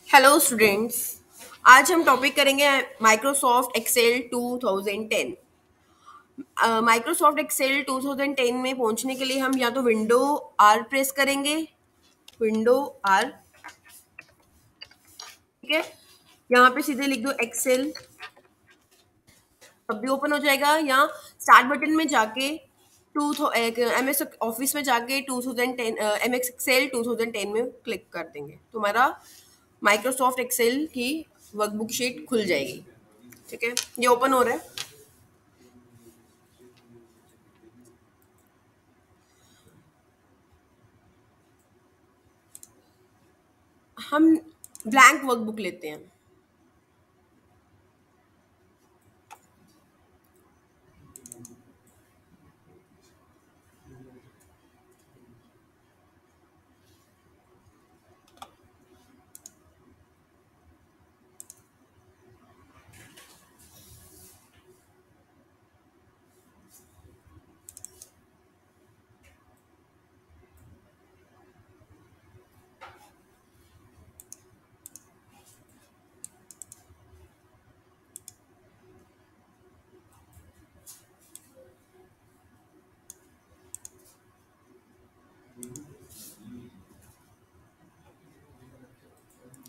Hello students. आज हम topic करेंगे माइक्रोसॉफ्ट एक्सेल 2010। माइक्रोसॉफ्ट एक्सेल 2010 में पहुंचने के लिए हम या तो विंडो आर प्रेस करेंगे, विंडो आर, ठीक है। यहाँ पे सीधे लिख दो एक्सेल, तब भी ओपन हो जाएगा। या स्टार्ट बटन में जाके एम एस ऑफिस में जाके 2010 एम एक्स एक्सेल 2010 में क्लिक कर देंगे, तुम्हारा माइक्रोसॉफ्ट एक्सेल की वर्कबुक शीट खुल जाएगी। ठीक है, ये ओपन हो रहा है। हम ब्लैंक वर्कबुक लेते हैं।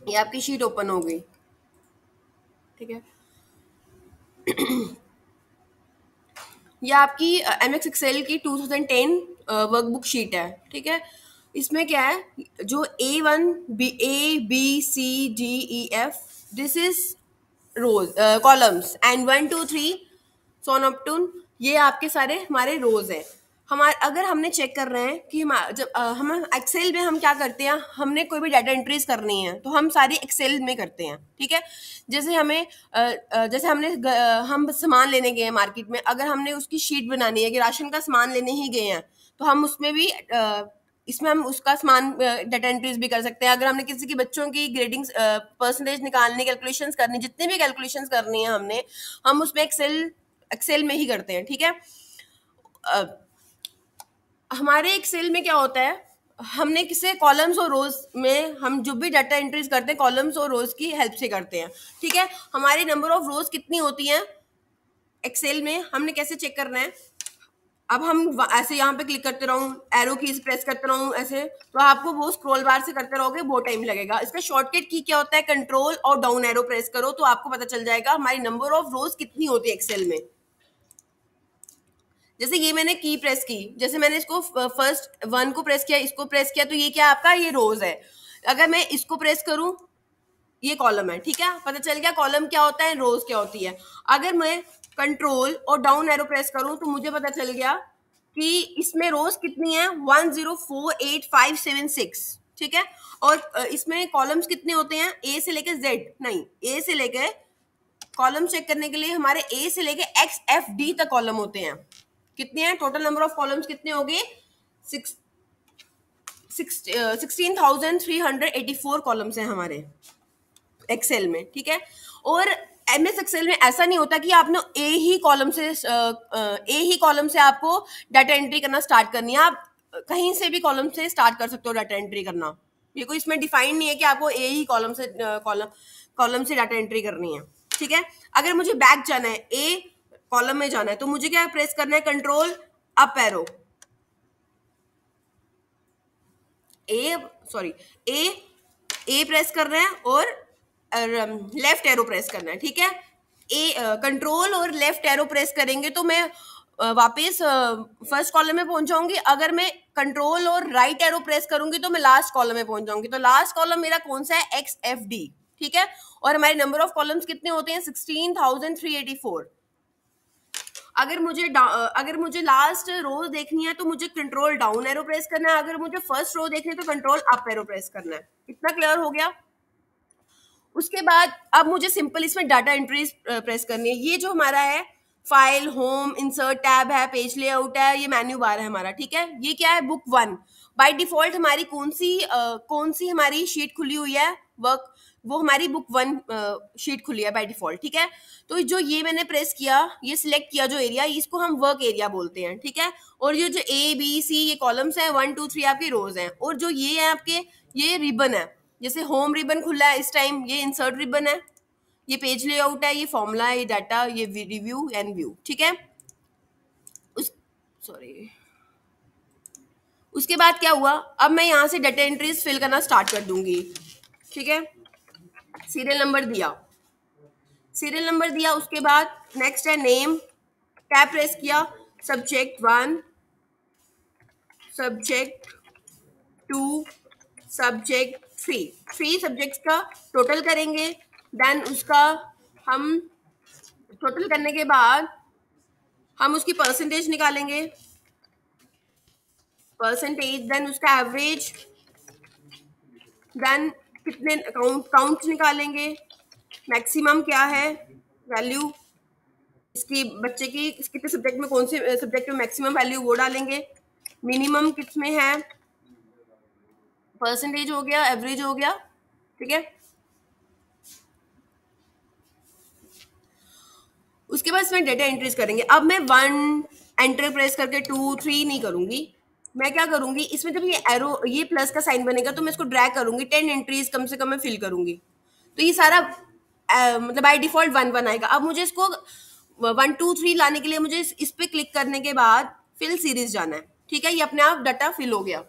ये आपकी शीट ओपन हो गई, ठीक है। ये आपकी एम एक्स एक्सेल की 2010 वर्कबुक शीट है, ठीक है। इसमें क्या है, जो A1 B A B C D E F, this is rows columns, and 1 2 3 so on up to, ये आपके सारे हमारे रोज हैं। हमारे अगर हमने चेक कर रहे हैं कि जब हम एक्सेल में हम क्या करते हैं, हमने कोई भी डाटा एंट्रीज करनी है तो हम सारी एक्सेल में करते हैं, ठीक है। जैसे हमें जैसे हम सामान लेने गए हैं मार्केट में, अगर हमने उसकी शीट बनानी है कि राशन का सामान लेने ही गए हैं, तो हम उसमें भी इसमें हम उसका सामान डाटा एंट्रीज भी कर सकते हैं। अगर हमने किसी की बच्चों की ग्रेडिंग परसेंटेज निकालने, कैलकुलेशंस करनी, जितनी भी कैलकुलेशंस करनी है हमने, हम उसमें एक्सेल में ही करते हैं, ठीक है। हमारे एक्सेल में क्या होता है, हमने किसे कॉलम्स और रोज में हम जो भी डाटा एंट्रीज करते हैं कॉलम्स और रोज की हेल्प से करते हैं, ठीक है। हमारी नंबर ऑफ रोज कितनी होती हैं एक्सेल में, हमने कैसे चेक करना है। अब हम ऐसे यहाँ पे क्लिक करते रहूँ, एरो कीज प्रेस करते रहूँ ऐसे, तो आपको वो स्क्रॉल बार से करते रहोगे, बहुत टाइम लगेगा। इसका शॉर्टकट की क्या होता है, कंट्रोल और डाउन एरो प्रेस करो तो आपको पता चल जाएगा हमारी नंबर ऑफ रोज कितनी होती है एक्सेल में। जैसे ये मैंने की प्रेस की, जैसे मैंने इसको फर्स्ट 1 को प्रेस किया, इसको प्रेस किया, तो ये क्या आपका, ये रोज है। अगर मैं इसको प्रेस करूं, ये कॉलम है, ठीक है। पता चल गया कॉलम क्या होता है, रोज क्या होती है। अगर मैं कंट्रोल और डाउन एरो प्रेस करूं तो मुझे पता चल गया कि इसमें रोज कितनी है, 1048576, ठीक है। और इसमें कॉलम्स कितने होते हैं, ए से लेके जेड, नहीं, ए से लेके, कॉलम चेक करने के लिए हमारे ए से लेके एक्स एफ डी तक कॉलम होते हैं। कितने हैं टोटल नंबर ऑफ कॉलम्स, कितने हो गए, 16,384 कॉलम्स हैं हमारे एक्सेल में, ठीक है। और एम एस एक्सेल में ऐसा नहीं होता कि आपने ए ही कॉलम से आपको डाटा एंट्री करना स्टार्ट करनी है। आप कहीं से भी कॉलम से स्टार्ट कर सकते हो डाटा एंट्री करना। ये कोई इसमें डिफाइन नहीं है कि आपको ए ही कॉलम से डाटा एंट्री करनी है, ठीक है। अगर मुझे बैक जाना है, ए कॉलम में जाना है, तो मुझे क्या प्रेस करना है, कंट्रोल अप एरो, ए सॉरी ए प्रेस करना है और लेफ्ट एरो प्रेस करना है, ठीक है। ए कंट्रोल और लेफ्ट एरो प्रेस करेंगे तो मैं वापस फर्स्ट कॉलम में पहुंच जाऊंगी। अगर मैं कंट्रोल और राइट एरो प्रेस करूंगी तो मैं लास्ट कॉलम में पहुंच जाऊंगी। तो लास्ट कॉलम मेरा कौन सा है, एक्स एफ डी, ठीक है। और हमारे नंबर ऑफ कॉलम्स कितने होते हैं, 16,384। अगर मुझे लास्ट रोज देखनी है तो मुझे कंट्रोल डाउन एरो प्रेस करना है। अगर मुझे फर्स्ट रो देखनी है तो कंट्रोल अप एरो प्रेस करना है। इतना क्लियर हो गया। उसके बाद अब मुझे सिंपल इसमें डाटा एंट्रीज प्रेस करनी है। ये जो हमारा है, फाइल, होम, इंसर्ट टैब है, पेज लेआउट है, ये मेन्यू बार है हमारा, ठीक है। ये क्या है, बुक 1। बाय डिफॉल्ट हमारी कौन सी हमारी शीट खुली हुई है, वर्क वो हमारी बुक 1 शीट खुली है बाय डिफॉल्ट, ठीक है। तो जो ये मैंने प्रेस किया, ये सिलेक्ट किया जो एरिया, इसको हम वर्क एरिया बोलते हैं, ठीक है। और ये जो ए बी सी ये कॉलम्स हैं, 1 2 3 आपकी रोज हैं, और जो ये है आपके, ये रिबन है, जैसे होम रिबन खुला है इस टाइम, ये इंसर्ट रिबन है, ये पेज लेआउट है, ये फॉर्मूला है, ये डाटा, ये रिव्यू एंड व्यू, ठीक है। उस सॉरी उसके बाद क्या हुआ, अब मैं यहाँ से डाटा एंट्रीज फिल करना स्टार्ट कर दूंगी, ठीक है। सीरियल नंबर दिया, सीरियल नंबर दिया, उसके बाद नेक्स्ट है नेम, टैब प्रेस किया, सब्जेक्ट 1, सब्जेक्ट 2, सब्जेक्ट 3, 3 सब्जेक्ट्स का टोटल करेंगे। देन उसका हम टोटल करने के बाद हम उसकी परसेंटेज निकालेंगे, परसेंटेज, देन उसका एवरेज, देन कितने काउंट निकालेंगे, मैक्सिमम क्या है वैल्यू इसकी, बच्चे की कितने सब्जेक्ट में, कौन से सब्जेक्ट में मैक्सिमम वैल्यू वो डालेंगे, मिनिमम किस में है, परसेंटेज हो गया, एवरेज हो गया, ठीक है। उसके बाद इसमें डेटा एंट्रीज करेंगे। अब मैं 1 एंटर प्रेस करके 2 3 नहीं करूंगी, मैं क्या करूंगी, इसमें जब ये एरो, ये प्लस का साइन बनेगा तो मैं इसको ड्रैग करूंगी, 10 एंट्रीज कम से कम मैं फिल करूंगी, तो ये सारा मतलब बाय डिफॉल्ट 1 1 आएगा। अब मुझे इसको 1 2 3 लाने के लिए मुझे इस पे क्लिक करने के बाद फिल सीरीज जाना है, ठीक है, ये अपने आप डाटा फिल हो गया।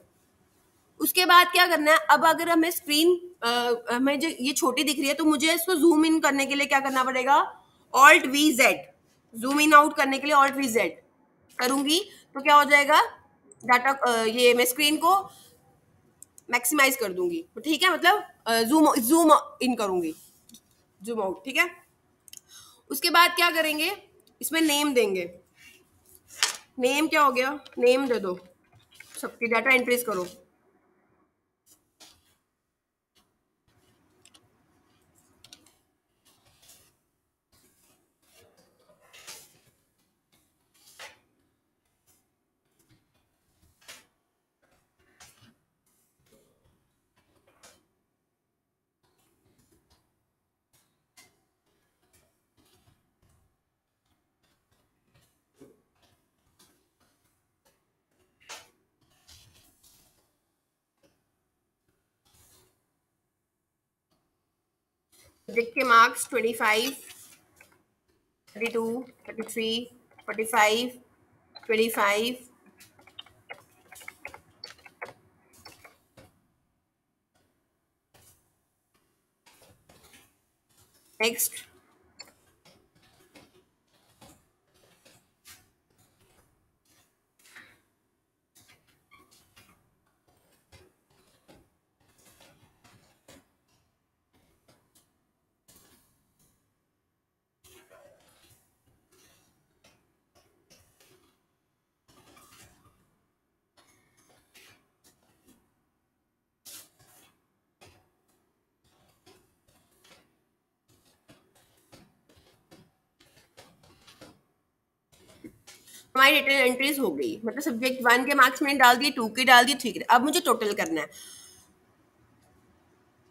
उसके बाद क्या करना है, अब अगर हमें स्क्रीन हमें जो ये छोटी दिख रही है, तो मुझे इसको जूम इन करने के लिए क्या करना पड़ेगा, alt V Z, zoom in out करने के लिए ऑल्ट वी जेड करूंगी, तो क्या हो जाएगा, डाटा ये मैं स्क्रीन को मैक्सिमाइज कर दूंगी, ठीक है, मतलब जूम जूम इन करूंगी, जूम आउट, ठीक है। उसके बाद क्या करेंगे, इसमें नेम देंगे, नेम क्या हो गया, नेम दे दो, सबकी डाटा एंट्रीज करो, सब्जेक्ट के मार्क्स 25 32 33 45 25, नेक्स्ट हमारी डेटा एंट्रीज हो गई, मतलब सब्जेक्ट 1 के मार्क्स मैंने डाल दिए, 2 के डाल दिए, 3 के। अब मुझे टोटल करना है,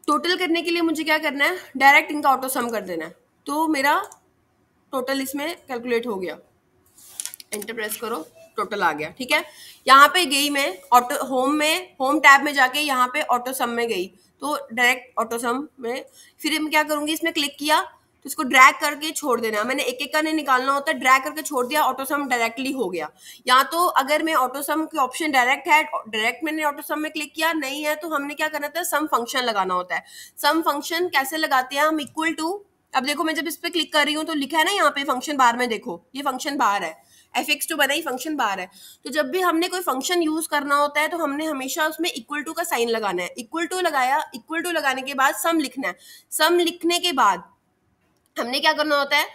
टोटल करने के लिए मुझे क्या करना है, डायरेक्ट इनका ऑटो सम कर देना है, तो मेरा टोटल इसमें कैलकुलेट हो गया, एंटर प्रेस करो, टोटल आ गया, ठीक है। यहाँ पे गई मैं ऑटो होम में, होम टैब में जाके यहाँ पे ऑटो सम में गई, तो डायरेक्ट ऑटो सम में, फिर मैं क्या करूंगी, इसमें क्लिक किया तो इसको ड्रैग करके छोड़ देना, मैंने एक एक का नहीं निकालना होता, ड्रैग करके छोड़ दिया, ऑटो सम डायरेक्टली हो गया। या तो अगर मैं ऑटो सम की ऑप्शन डायरेक्ट है, डायरेक्ट मैंने ऑटो सम में क्लिक किया, नहीं है तो हमने क्या करना था, सम फंक्शन लगाना होता है। सम फंक्शन कैसे लगाते हैं हम, इक्वल टू, अब देखो मैं जब इस पे क्लिक कर रही हूँ तो लिखा है ना यहाँ पे फंक्शन बार में, देखो ये फंक्शन बार है, fx2 बना ही फंक्शन बार है। तो जब भी हमने कोई फंक्शन यूज करना होता है तो हमने हमेशा उसमें इक्वल टू का साइन लगाना है, इक्वल टू लगाया, इक्वल टू लगाने के बाद सम लिखना है, सम लिखने के बाद हमने क्या करना होता है,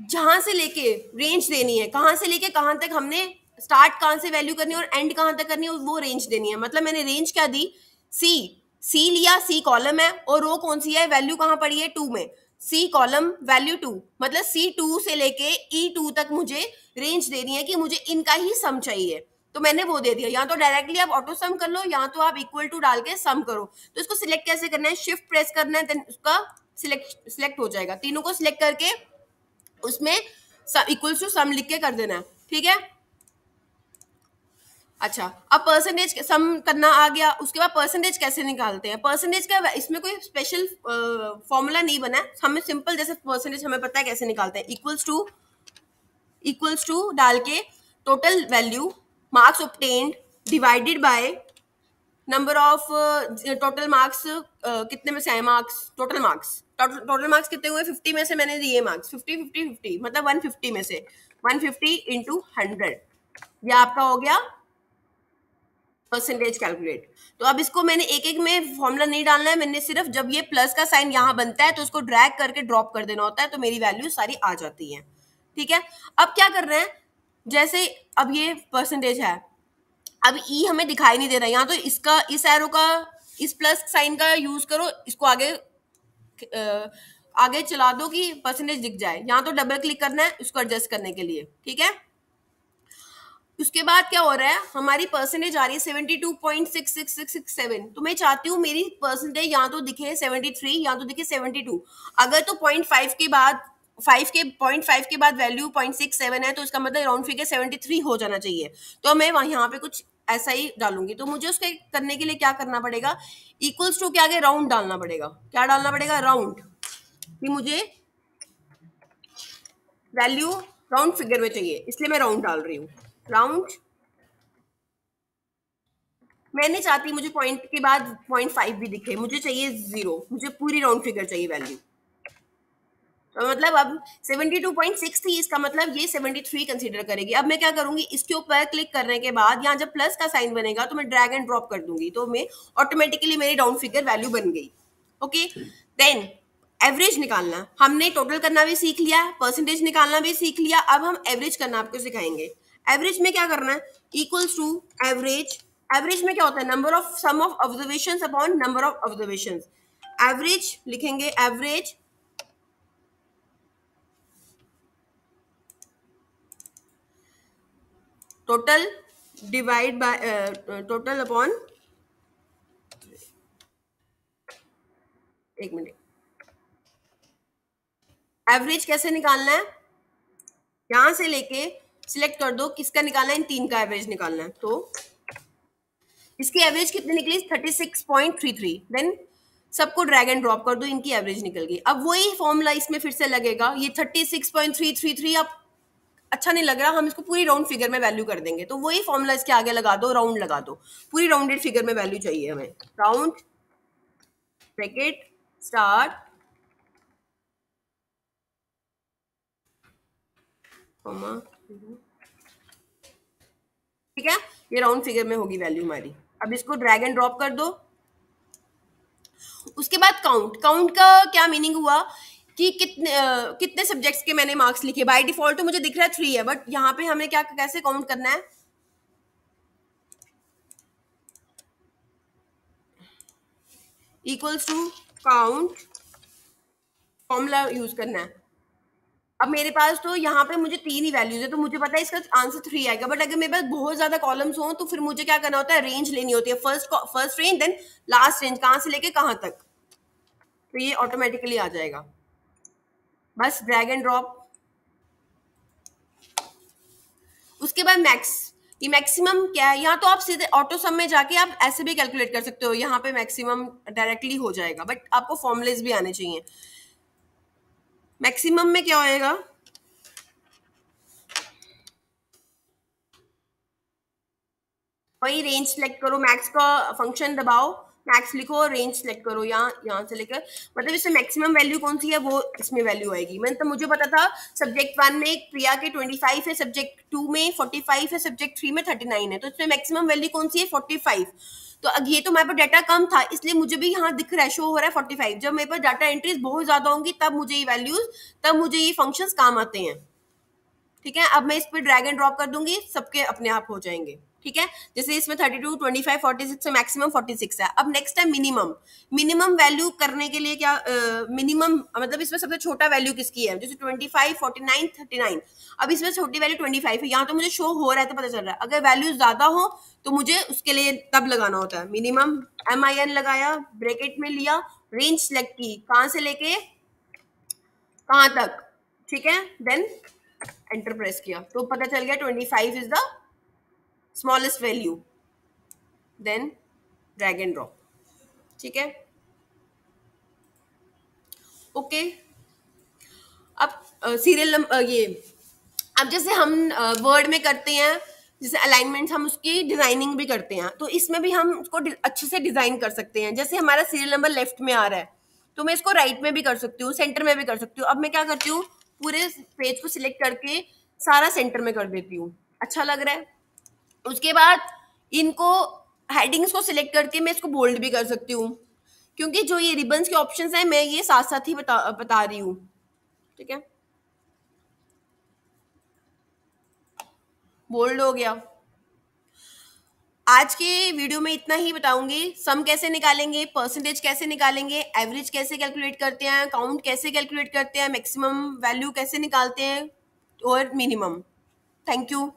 जहां से लेके रेंज देनी है, कहां से लेके कहां तक हमने स्टार्ट कहां से वैल्यू करनी है और एंड कहां तक करनी है, वो रेंज देनी है। मतलब मैंने रेंज क्या दी, सी, सी लिया, सी कॉलम है, और रो कौन सी है, वैल्यू कहां पड़ी है, 2 में, सी कॉलम वैल्यू 2, मतलब C2 से लेके E2 तक मुझे रेंज देनी है कि मुझे इनका ही सम चाहिए। तो मैंने वो दे दिया। या तो डायरेक्टली आप ऑटो सम कर लो, या तो आप इक्वल टू डाल के सम करो। तो इसको सिलेक्ट कैसे करना है, शिफ्ट प्रेस करना है, देन उसका सिलेक्ट हो जाएगा। तीनों को सिलेक्ट करके उसमें इक्वल्स टू सम लिख के कर देना है, ठीक है। अच्छा, अब परसेंटेज सम करना आ गया। उसके बाद परसेंटेज कैसे निकालते हैं, परसेंटेज का इसमें कोई स्पेशल फॉर्मूला नहीं बना है, हमें सिंपल जैसे परसेंटेज हमें पता है कैसे निकालते हैं। इक्वल्स टू डाल के total value marks obtained divided by number of total marks, कितने में से आए मार्क्स, टोटल मार्क्स कितने हुए, 50 में से मैंने दिए मार्क्स, 50 मतलब 150 में से 150 इंटू 100, यह आपका हो गया परसेंटेज कैलकुलेट। तो अब इसको मैंने एक एक में फॉर्मूला नहीं डालना है, मैंने सिर्फ जब ये प्लस का साइन यहाँ बनता है तो उसको ड्रैग करके ड्रॉप कर देना होता है, तो मेरी वैल्यू सारी आ जाती है, ठीक है। अब क्या कर रहे हैं, जैसे अब ये परसेंटेज है, अब ई हमें दिखाई नहीं दे रहा है, यहाँ तो इसका इस एरो का इस प्लस साइन का यूज करो, इसको आगे चला दो कि परसेंटेज दिख जाए। यहाँ तो डबल क्लिक करना है इसको एडजस्ट करने के लिए, ठीक है। उसके बाद क्या हो रहा है, हमारी परसेंटेज आ रही है 72.66667। तो मैं चाहती हूँ मेरी परसेंटेज यहाँ तो दिखे 73, यहाँ तो दिखे 72। अगर तो 0.5 के बाद 0.5 के बाद वैल्यू 0.67 है, तो इसका मतलब राउंड फिगर 73 हो जाना चाहिए। तो मैं वहाँ यहाँ पे कुछ ऐसा ही डालूंगी। तो मुझे उसके करने के लिए क्या करना पड़ेगा, इक्वल्स टू के आगे राउंड डालना पड़ेगा। क्या डालना पड़ेगा, राउंड, कि मुझे वैल्यू राउंड फिगर में चाहिए, इसलिए मैं राउंड डाल रही हूँ। राउंड, मैं नहीं चाहती मुझे पॉइंट के बाद 0.5 भी दिखे, मुझे चाहिए 0, मुझे पूरी राउंड फिगर चाहिए वैल्यू। तो मतलब अब 72.6 थी, इसका मतलब ये 73 कंसीडर करेगी। अब मैं क्या करूंगी, इसके ऊपर क्लिक करने के बाद यहाँ जब प्लस का साइन बनेगा तो मैं ड्रैग एंड ड्रॉप कर दूंगी, तो मैं ऑटोमेटिकली मेरी राउंड फिगर वैल्यू बन गई। ओके, देन एवरेज निकालना, हमने टोटल करना भी सीख लिया, परसेंटेज निकालना भी सीख लिया, अब हम एवरेज करना आपको सिखाएंगे। एवरेज में क्या करना है, इक्वल्स टू एवरेज। एवरेज में क्या होता है, number of sum of observations upon number of observations. Average लिखेंगे, average total divide by total upon, एक मिनट, एवरेज कैसे निकालना है, यहां से लेके सिलेक्ट कर दो किसका निकालना है, इन तीन का एवरेज निकालना है। तो इसकी एवरेज कितनी निकली, 36.33। देन सबको ड्रैग एंड ड्रॉप कर दो, इनकी एवरेज निकल गई। अब वही फॉर्मूला इसमें फिर से लगेगा, ये 36.333 अब अच्छा नहीं लग रहा, हम इसको पूरी राउंड फिगर में वैल्यू कर देंगे। तो वही फॉर्मूला इसके आगे लगा दो, राउंड लगा दो, पूरी राउंडेड फिगर में वैल्यू चाहिए हमें। राउंड ब्रैकेट स्टार्ट कॉमा, ठीक है, ये राउंड फिगर में होगी वैल्यू हमारी। अब इसको ड्रैग एंड ड्रॉप कर दो। उसके बाद काउंट का क्या मीनिंग हुआ कि कितने सब्जेक्ट्स के मैंने मार्क्स लिखे। बाय डिफॉल्ट तो मुझे दिख रहा है 3 है, बट यहाँ पे हमें क्या कैसे काउंट करना है, equals to count, formula use करना है। अब मेरे पास तो यहाँ पे मुझे 3 ही वैल्यूज है, तो मुझे पता है इसका आंसर 3 आएगा। बट अगर मेरे पास बहुत ज्यादा कॉलम्स हो तो फिर मुझे क्या करना होता है, रेंज लेनी होती है, first range then last range, कहाँ से लेके कहाँ तक। तो ये ऑटोमेटिकली आ जाएगा, बस ड्रैग एंड ड्रॉप। उसके बाद मैक्स, ये मैक्सिमम क्या है, यहाँ तो आप सीधे ऑटो सम में जाके आप ऐसे भी कैलकुलेट कर सकते हो, यहाँ पे मैक्सिमम डायरेक्टली हो जाएगा, बट आपको फॉर्मुलेज भी आने चाहिए। मैक्सिमम में क्या होएगा, वही रेंज सेलेक्ट करो, मैक्स का फंक्शन दबाओ, मैक्स लिखो, रेंज सेलेक्ट करो, यहाँ से लेकर, मतलब इसमें मैक्सिमम वैल्यू कौन सी है वो इसमें वैल्यू आएगी। मैंने तो मुझे पता था सब्जेक्ट 1 में प्रिया के 25 है, सब्जेक्ट 2 में 45 है, सब्जेक्ट 3 में 39 है, तो इसमें मैक्सिमम वैल्यू कौन सी है, 45। तो अब ये तो मेरे पास डाटा कम था, इसलिए मुझे भी यहाँ दिख रहा है, शो हो रहा है 45। जब मेरे पास डाटा एंट्रीज बहुत ज्यादा होंगी तब मुझे ये वैल्यूज, तब मुझे ये फंक्शंस काम आते हैं। ठीक है, अब मैं इस पे ड्रैग एंड ड्रॉप कर दूंगी, सबके अपने आप हो जाएंगे। ठीक है, जैसे इसमें 32, 25, 46 से मैक्सिमम 46 है। अब नेक्स्ट है मिनिमम। मिनिमम वैल्यू करने के लिए क्या, मिनिमम मतलब इसमें सबसे छोटा वैल्यू किसकी है, जैसे 25, 49, 39। अब इसमें छोटी वैल्यू 25 है, यहाँ तो मुझे शो हो रहा है तो पता चल रहा है। अगर वैल्यू ज्यादा हो तो मुझे उसके लिए तब लगाना होता है मिनिमम, MIN लगाया, ब्रैकेट में लिया, रेंज सेलेक्ट की, कहाँ से लेके कहाँ तक, ठीक है, देन एंटर प्रेस किया तो पता चल गया 25 is the smallest value, then drag and drop. ठीक है, ओके। अब सीरियल नंबर ये, अब जैसे हम वर्ड में करते हैं, जैसे अलाइनमेंट हम उसकी डिजाइनिंग भी करते हैं, तो इसमें भी हम उसको अच्छे से डिजाइन कर सकते हैं। जैसे हमारा सीरियल नंबर लेफ्ट में आ रहा है तो मैं इसको राइट में भी कर सकती हूँ, सेंटर में भी कर सकती हूँ। अब मैं क्या करती हूँ, पूरे पेज को सिलेक्ट करके सारा सेंटर में कर देती हूँ, अच्छा लग रहा है। उसके बाद इनको हेडिंग्स को सिलेक्ट करके मैं इसको बोल्ड भी कर सकती हूँ, क्योंकि जो ये रिबन्स के ऑप्शंस हैं मैं ये साथ साथ ही बता रही हूँ। ठीक है, बोल्ड हो गया। आज के वीडियो में इतना ही बताऊंगी, सम कैसे निकालेंगे, परसेंटेज कैसे निकालेंगे, एवरेज कैसे कैलकुलेट करते हैं, काउंट कैसे कैलकुलेट करते हैं, मैक्सिमम वैल्यू कैसे निकालते हैं और मिनिमम। Thank you.